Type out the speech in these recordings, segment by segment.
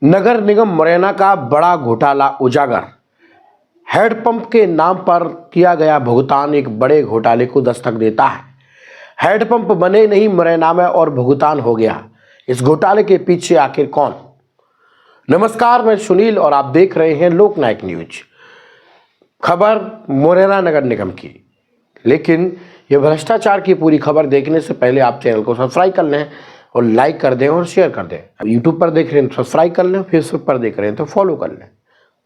नगर निगम मुरैना का बड़ा घोटाला उजागर। हैंडपंप के नाम पर किया गया भुगतान एक बड़े घोटाले को दस्तक देता है। हैंडपंप बने नहीं मुरैना में और भुगतान हो गया। इस घोटाले के पीछे आखिर कौन? नमस्कार, मैं सुनील और आप देख रहे हैं लोकनायक न्यूज। खबर मुरैना नगर निगम की, लेकिन यह भ्रष्टाचार की पूरी खबर देखने से पहले आप चैनल को सब्सक्राइब कर लें और लाइक कर दें और शेयर कर दें। अब यूट्यूब पर देख रहे हैं तो सब्सक्राइब कर लें, फेसबुक पर देख रहे हैं तो फॉलो कर लें,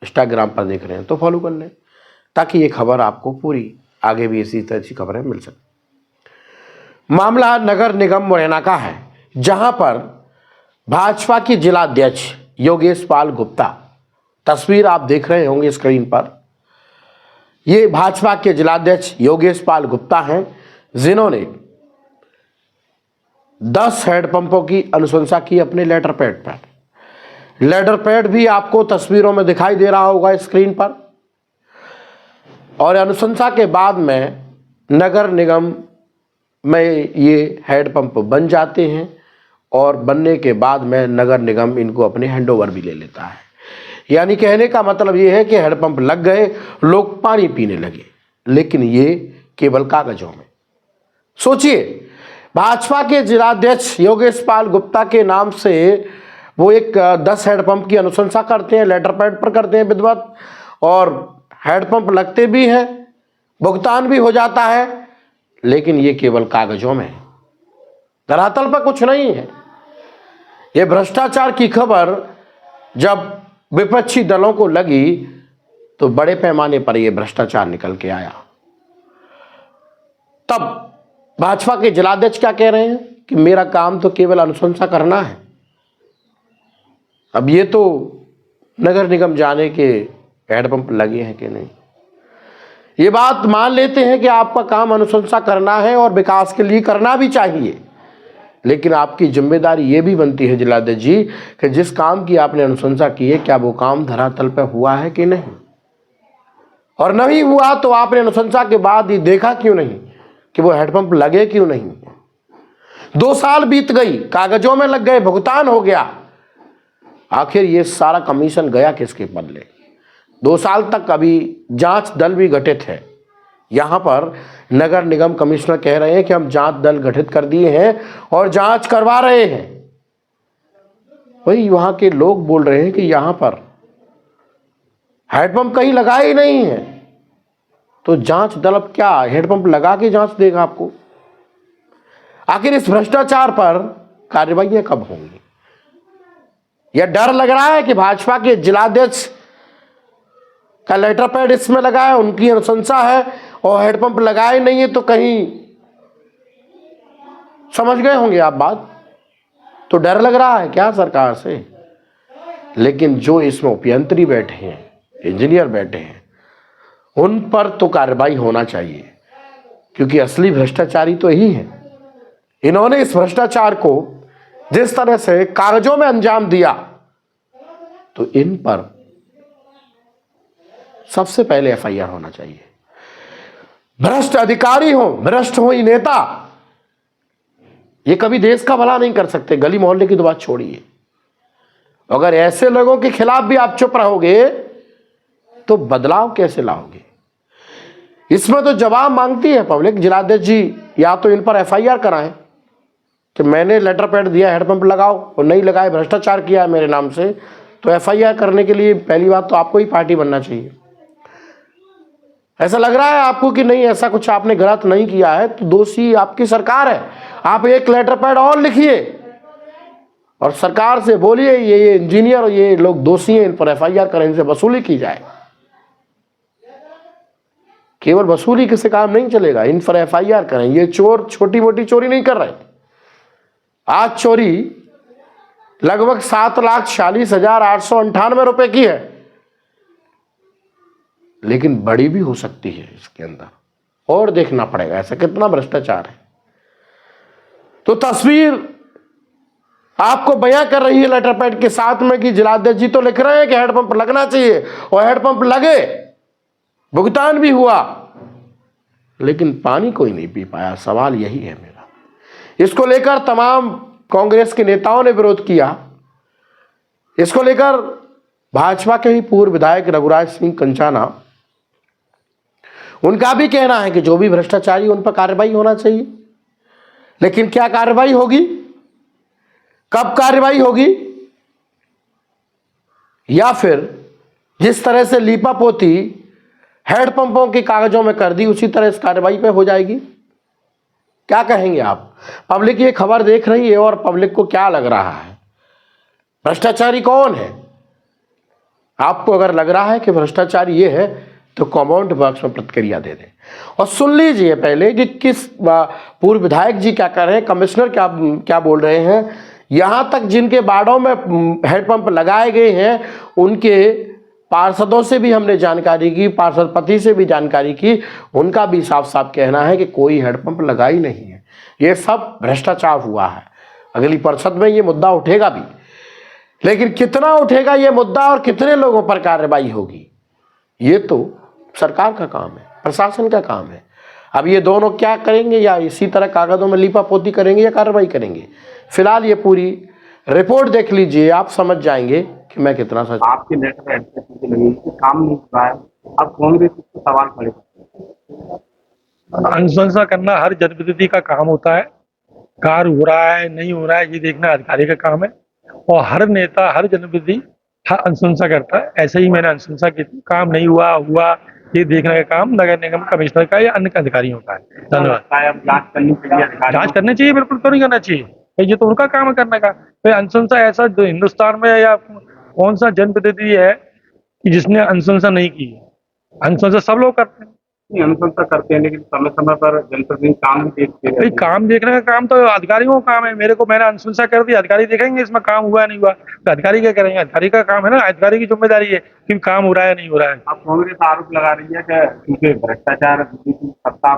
इंस्टाग्राम पर देख रहे हैं तो फॉलो कर लें, ताकि ये खबर आपको पूरी आगे भी इसी तरह की खबरें मिल सकें। मामला नगर निगम मुरैना का है, जहां पर भाजपा के जिलाध्यक्ष योगेश पाल गुप्ता, तस्वीर आप देख रहे होंगे स्क्रीन पर, ये भाजपा के जिलाध्यक्ष योगेश पाल गुप्ता हैं, जिन्होंने 10 हैंडपंपों की अनुशंसा की अपने लेटर पैड पर। लेटर पैड भी आपको तस्वीरों में दिखाई दे रहा होगा स्क्रीन पर। और अनुशंसा के बाद में नगर निगम में ये हैंडपंप बन जाते हैं और बनने के बाद में नगर निगम इनको अपने हैंडओवर भी ले लेता है। यानी कहने का मतलब ये है कि हैंडपंप लग गए, लोग पानी पीने लगे, लेकिन ये केवल कागजों में। सोचिए, भाजपा के जिलाध्यक्ष योगेश पाल गुप्ता के नाम से वो एक 10 हैंडपंप की अनुशंसा करते हैं, लेटर पैड पर करते हैं विधिवत, और हैंडपंप लगते भी हैं, भुगतान भी हो जाता है, लेकिन ये केवल कागजों में है, धरातल पर कुछ नहीं है। ये भ्रष्टाचार की खबर जब विपक्षी दलों को लगी तो बड़े पैमाने पर यह भ्रष्टाचार निकल के आया। तब भाजपा के जिलाध्यक्ष क्या कह रहे हैं कि मेरा काम तो केवल अनुशंसा करना है। अब ये तो नगर निगम जाने के हैंडपंप लगे हैं कि नहीं, ये बात मान लेते हैं कि आपका काम अनुशंसा करना है और विकास के लिए करना भी चाहिए, लेकिन आपकी जिम्मेदारी ये भी बनती है जिलाध्यक्ष जी कि जिस काम की आपने अनुशंसा की है, क्या वो काम धरातल पर हुआ है कि नहीं, और नहीं हुआ तो आपने अनुशंसा के बाद ये देखा क्यों नहीं कि वो हैंडपंप लगे क्यों नहीं। 2 साल बीत गई, कागजों में लग गए, भुगतान हो गया, आखिर ये सारा कमीशन गया किसके बदले? 2 साल तक अभी जांच दल भी गठित है। यहां पर नगर निगम कमिश्नर कह रहे हैं कि हम जांच दल गठित कर दिए हैं और जांच करवा रहे हैं। वही वहां के लोग बोल रहे हैं कि यहां पर हैंडपंप कहीं लगा ही नहीं है, तो जांच दल अब क्या हैंडपंप लगा के जांच देगा आपको? आखिर इस भ्रष्टाचार पर कार्रवाइयां कब होंगी? यह डर लग रहा है कि भाजपा के जिलाध्यक्ष का लेटर पैड इसमें लगा है, उनकी अनुशंसा है और हैंडपंप लगाए नहीं है, तो कहीं समझ गए होंगे आप बात। तो डर लग रहा है क्या सरकार से? लेकिन जो इसमें उपयंत्री बैठे हैं, इंजीनियर बैठे हैं, उन पर तो कार्रवाई होना चाहिए, क्योंकि असली भ्रष्टाचारी तो यही है। इन्होंने इस भ्रष्टाचार को जिस तरह से कागजों में अंजाम दिया, तो इन पर सबसे पहले एफआईआर होना चाहिए। भ्रष्ट अधिकारी हो, भ्रष्ट हो ही नेता, ये कभी देश का भला नहीं कर सकते। गली मोहल्ले की तो बात छोड़िए, अगर ऐसे लोगों के खिलाफ भी आप चुप रहोगे तो बदलाव कैसे लाओगे? इसमें तो जवाब मांगती है पब्लिक। जिलाध्यक्ष जी या तो इन पर एफआईआर कराएं कि मैंने लेटर पैड दिया, हैंडपंप लगाओ, और नहीं लगाए, भ्रष्टाचार किया है मेरे नाम से, तो एफआईआर करने के लिए पहली बात तो आपको ही पार्टी बनना चाहिए। ऐसा लग रहा है आपको कि नहीं, ऐसा कुछ आपने गलत नहीं किया है, तो दोषी आपकी सरकार है। आप एक लेटर पैड और लिखिए और सरकार से बोलिए ये इंजीनियर और ये लोग दोषी हैं, इन पर एफआईआर करें, इनसे वसूली की जाए। केवल वसूली किसी काम नहीं चलेगा, इन पर एफआईआर करें। ये चोर छोटी मोटी चोरी नहीं कर रहे। आज चोरी लगभग 7,46,898 रुपए की है, लेकिन बड़ी भी हो सकती है इसके अंदर, और देखना पड़ेगा ऐसा कितना भ्रष्टाचार है। तो तस्वीर आपको बयां कर रही है लेटर पैड के साथ में कि जिलाध्यक्ष जी तो लिख रहे हैं कि हैंडपंप लगना चाहिए, और हैंडपंप लगे, भुगतान भी हुआ, लेकिन पानी कोई नहीं पी पाया। सवाल यही है मेरा। इसको लेकर तमाम कांग्रेस के नेताओं ने विरोध किया। इसको लेकर भाजपा के ही पूर्व विधायक रघुराज सिंह कंचाना, उनका भी कहना है कि जो भी भ्रष्टाचारी उन पर कार्रवाई होना चाहिए। लेकिन क्या कार्रवाई होगी, कब कार्रवाई होगी, या फिर जिस तरह से लीपापोती हैंडपंपों के कागजों में कर दी उसी तरह इस कार्रवाई पे हो जाएगी? क्या कहेंगे आप? पब्लिक ये खबर देख रही है और पब्लिक को क्या लग रहा है, भ्रष्टाचारी कौन है? आपको अगर लग रहा है कि भ्रष्टाचारी ये है तो कमेंट बॉक्स में प्रतिक्रिया दे दें और सुन लीजिए पहले कि किस पूर्व विधायक जी क्या कर रहे हैं, कमिश्नर क्या बोल रहे हैं। यहां तक जिनके वार्डों में हैंडपंप लगाए गए हैं उनके पार्षदों से भी हमने जानकारी की, पार्षद पति से भी जानकारी की, उनका भी साफ साफ कहना है कि कोई हैंडपंप लगा ही नहीं है, ये सब भ्रष्टाचार हुआ है। अगली परिषद में ये मुद्दा उठेगा भी, लेकिन कितना उठेगा ये मुद्दा और कितने लोगों पर कार्रवाई होगी ये तो सरकार का काम है, प्रशासन का काम है। अब ये दोनों क्या करेंगे, या इसी तरह कागजों में लीपापोती करेंगे या कार्रवाई करेंगे। फिलहाल ये पूरी रिपोर्ट देख लीजिए, आप समझ जाएंगे कि मैं कितना सच। आपके लेटर काम नहीं हुआ है, अब कांग्रेस इसको सवाल खड़े करते हैं। अनुशंसा करना हर जनप्रतिनिधि का काम होता है। कार्य हो रहा है नहीं हो रहा है ये देखना अधिकारी का काम है, और हर नेता हर जनप्रतिनिधि अनुशंसा करता है। ऐसे ही मैंने अनुशंसा की थी, काम नहीं हुआ ये देखने का काम नगर निगम कमिश्नर का या अन्य अधिकारियों का है। धन्यवाद। जांच करनी चाहिए, जांच करनी चाहिए, बिल्कुल क्यों नहीं करना चाहिए, ये तो उनका काम है करने का। तो अनुशंसा ऐसा जो हिंदुस्तान में या कौन सा जनप्रतिनिधि है कि जिसने अनुशंसा नहीं की? अनुशंसा सब लोग करते हैं। अनुशंसा करते हैं, लेकिन समय समय पर जनप्रतिनिधि काम भी देखते हैं। काम देखने का काम तो अधिकारियों का काम है। मैंने अनुशंसा कर दी, अधिकारी देखेंगे इसमें काम हुआ नहीं हुआ, तो अधिकारी क्या करेंगे? अधिकारी का काम है ना, अधिकारी की जिम्मेदारी है कि काम हो रहा है नहीं हो रहा है। अब कांग्रेस आरोप लगा रही है कि क्योंकि भ्रष्टाचार सत्ता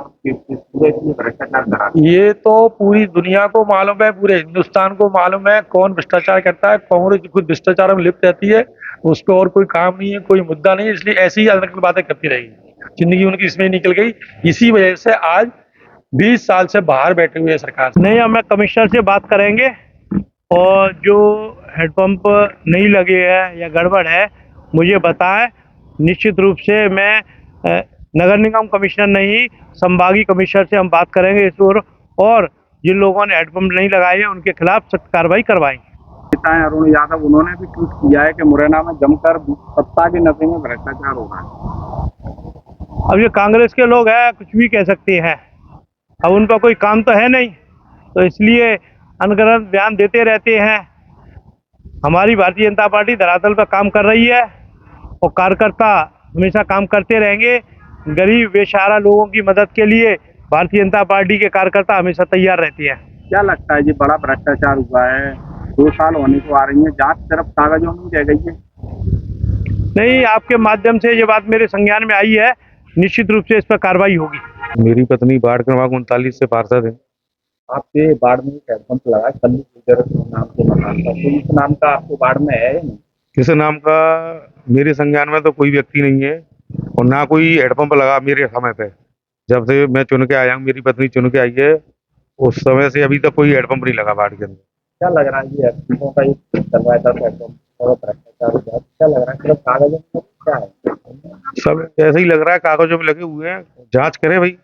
भ्रष्टाचार करा, ये तो पूरी दुनिया को मालूम है, पूरे हिंदुस्तान को मालूम है कौन भ्रष्टाचार करता है। कांग्रेस खुद भ्रष्टाचार में लिप्त रहती है, उस पर और कोई काम नहीं है, कोई मुद्दा नहीं है, इसलिए ऐसी ही अलग बातें करती रहेगी। जिंदगी उनकी इसमें निकल गई, इसी वजह से आज 20 साल से बाहर बैठे हुए सरकार नहीं। अब मैं कमिश्नर से बात करेंगे, और जो हेडपंप नहीं लगे हैं या गड़बड़ है मुझे बताएं। निश्चित रूप से मैं नगर निगम कमिश्नर नहीं, संभागीय कमिश्नर से हम बात करेंगे इस और जिन लोगों ने हेडपंप नहीं लगाए हैं उनके खिलाफ सख्त कार्रवाई करवाएंगे। अरुण यादव उन्होंने भी ट्वीट किया है कि मुरैना में जमकर सत्ता के नशे में भ्रष्टाचार हो रहा है। अब ये कांग्रेस के लोग हैं, कुछ भी कह सकते हैं, अब उनका कोई काम तो है नहीं, तो इसलिए अनगढ़ंत बयान देते रहते हैं। हमारी भारतीय जनता पार्टी धरातल पर काम कर रही है और कार्यकर्ता हमेशा काम करते रहेंगे। गरीब बेसहारा लोगों की मदद के लिए भारतीय जनता पार्टी के कार्यकर्ता हमेशा तैयार रहते हैं। क्या लगता है, ये बड़ा भ्रष्टाचार हुआ है, 2 साल होने को आ रही है, जांच सिर्फ कागजों में रह गई है? नहीं, आपके माध्यम से ये बात मेरे संज्ञान में आई है, निश्चित रूप से इस पर कार्रवाई होगी। मेरी पत्नी वार्ड क्रमांक 39 से पार्षद है। आपके वार्ड में हैंडपंप लगा नाम के मकान का, तो इस नाम का आपके वार्ड में है नहीं? किस नाम का मेरे संज्ञान में तो कोई व्यक्ति नहीं है, और ना कोई हेडपंप लगा मेरे समय पे। जब से मैं चुन के आया हूँ, मेरी पत्नी चुन के आई है, उस समय से अभी तक कोई हेडपंप नहीं लगा वार्ड के अंदर। क्या लग रहा है ये हेडपंपों का भ्रष्टाचार, क्या लग रहा है सिर्फ कागजों में क्या है? सब ऐसे ही लग रहा है, कागजों में लगे हुए हैं, जांच करें भाई।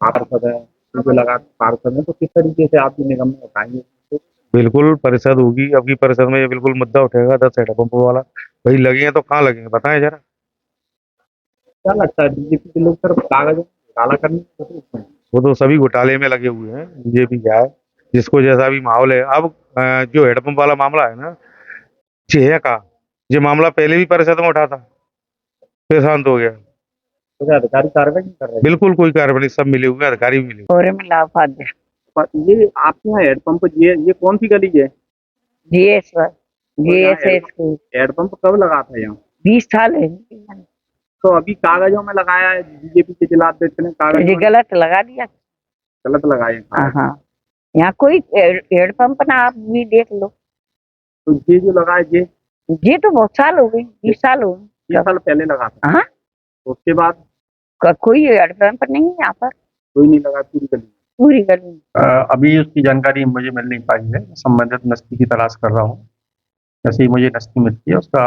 पार्षद है जो लगा पार्षद है, तो किस तरीके से आपकी निगम में उठाएंगे? बिल्कुल परिषद होगी, अबकी परिषद में ये बिल्कुल मुद्दा उठेगा 10 हेडपंप वाला। भाई लगे हैं तो कहाँ लगेंगे बताएं जरा। क्या लगता है बीजेपी के लोग सिर्फ कागजों घोटाला करने में? वो तो सभी घोटाले में लगे हुए हैं, बीजेपी क्या है, जिसको जैसा भी माहौल है। अब जो हेडपंप वाला मामला है ना, चेहरा का ये मामला पहले भी परिषद में उठा था, फिर शांत हो गया। तो अधिकारी कार्रवाई नहीं कर रहे? बिल्कुल कोई कार्रवाई नहीं, सब मिले हुए हैं, अधिकारी भी मिले हुए और में लाभाद्य ये आपके यहाँ हेडपंप, ये कौन सी गली है? हेडपंप कब लगा था यहाँ? 20 साल है। तो अभी कागजों में लगाया है बीजेपी के जिला अध्यक्ष ने, कागज ये गलत लगा दिया, गलत लगाए। हाँ, यहाँ कोई हेडपंप ना, आप भी देख लो। तो ये जो लगाए ये तो बहुत साल हो गए, 20 साल हो गए। 20 साल पहले लगा था। हाँ, तो उसके बाद कोई हेडपंप नहीं है यहाँ पर, कोई नहीं लगा पूरी गली। अभी उसकी जानकारी मुझे मिल नहीं पाई है, संबंधित नस्ती की तलाश कर रहा हूँ। जैसे ही मुझे नस्ती मिलती है उसका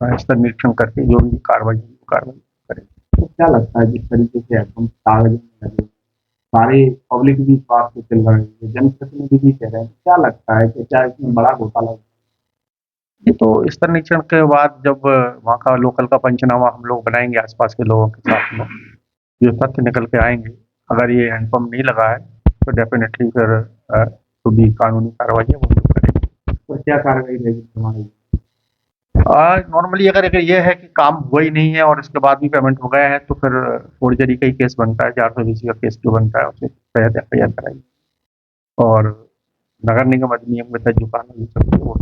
स्तर निरीक्षण करके जो भी कार्रवाई होगी वो कार्रवाई करें। तो क्या लगता है जिस तरीके से हेडपम्प कागज में लगे, सारे पब्लिक भी इस बात को चिल्ला रही है, जनप्रतिनिधि भी कह रहे हैं, क्या लगता है कि क्या इसमें बड़ा घोटाला है? ये तो स्तर निरीक्षण के बाद जब वहाँ का लोकल का पंचनामा हम लोग बनाएंगे आसपास के लोगों के साथ में, जो तथ्य निकल के आएंगे, अगर ये हैंडपम्प नहीं लगा है तो डेफिनेटली फिर जो भी कानूनी कार्रवाई है वो हम लोग करेंगे। तो क्या कार्रवाई रहेगी तुम्हारी? नॉर्मली अगर ये है कि काम हुआ ही नहीं है और उसके बाद भी पेमेंट हो गया है तो फिर फोर्जरी का ही केस बनता है, 420 का केस जो बनता है उसके तहत FIR कराई और नगर निगम अधिनियम के तहत जो कानूनी चलती है वो